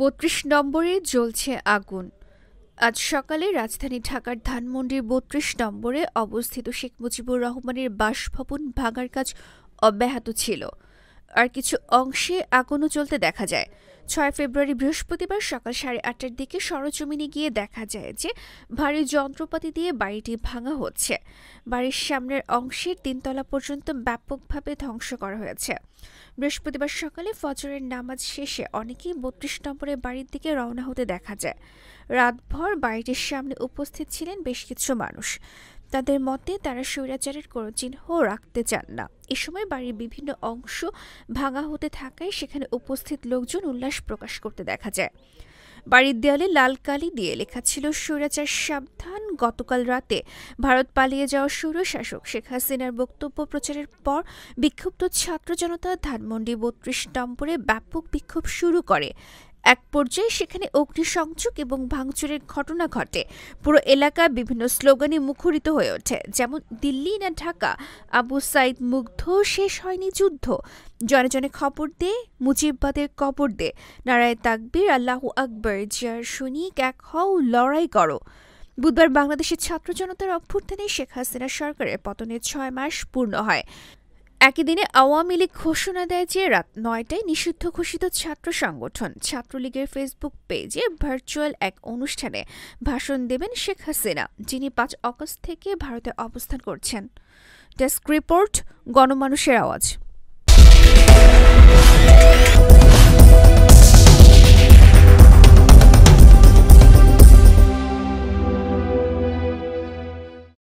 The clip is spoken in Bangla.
৩২ নম্বরে জ্বলছে আগুন। আজ সকালে রাজধানী ঢাকার ধানমন্ডির ৩২ নম্বরে অবস্থিত শেখ মুজিবুর রহমানের বাসভবন ভাঙার কাজ অব্যাহত ছিল। আর কিছু অংশে আগুনও জ্বলতে দেখা যায়। ৬ ফেব্রুয়ারি বৃহস্পতিবার সকাল ৮:৩০টার দিকে সরেজমিনে গিয়ে দেখা যায় যে ভারী যন্ত্রপাতি দিয়ে বাড়িটি ভাঙা হচ্ছে। বাড়ির সামনের অংশের ৩ তলা পর্যন্ত ব্যাপকভাবে ধ্বংস করা হয়েছে। বৃহস্পতিবার সকালে ফজরের নামাজ শেষে অনেকেই ৩২ নম্বরের বাড়ির দিকে রওনা হতে দেখা যায়। রাতভর বাড়িটির সামনে উপস্থিত ছিলেন বেশ কিছু মানুষ। তাদের মতে তারা স্বৈরাচারের কোনো চিহ্ন রাখতে চান না। এ সময় বাড়ির বিভিন্ন অংশ ভাঙা হতে থাকায় সেখানে উপস্থিত লোকজন উল্লাস প্রকাশ করতে দেখা যায়। বাড়ির দেয়ালে লাল কালি দিয়ে লেখা ছিল স্বৈরাচার সাবধান। গতকাল রাতে ভারত পালিয়ে যাওয়া স্বৈরশাসক শেখ হাসিনার বক্তব্য প্রচারের পর বিক্ষুব্ধ ছাত্র জনতা ধানমন্ডি ৩২ নম্বরে ব্যাপক বিক্ষোভ শুরু করে। এক পর্যায়ে সেখানে অগ্নিসংযোগ এবং ভাঙচুরের ঘটনা ঘটে। পুরো এলাকা বিভিন্ন স্লোগানে মুখরিত হয়ে ওঠে, যেমন দিল্লি না ঢাকা, আবু সাইদ মুগ্ধ, শেষ হয়নি যুদ্ধ, জনে জনে খবর দে, মুজিববাদের কবর দে, নারায়ে তাকবীর, আল্লাহু আকবার, জিয়ার সৈনিক এক হও, লড়াই করো। বুধবার বাংলাদেশের ছাত্র জনতার অভ্যুত্থানে শেখ হাসিনা সরকারের পতনের ৬ মাস পূর্ণ হয়। একই দিনে আওয়ামী লীগ ঘোষণা দেয় যে রাত ৯টায় নিষিদ্ধ ঘোষিত ছাত্র সংগঠন ছাত্রলীগের ফেসবুক পেজে ভার্চুয়াল এক অনুষ্ঠানে ভাষণ দেবেন শেখ হাসিনা, যিনি ৫ আগস্ট থেকে ভারতে অবস্থান করছেন। ডেস্ক রিপোর্ট, গণমানুষের আওয়াজ।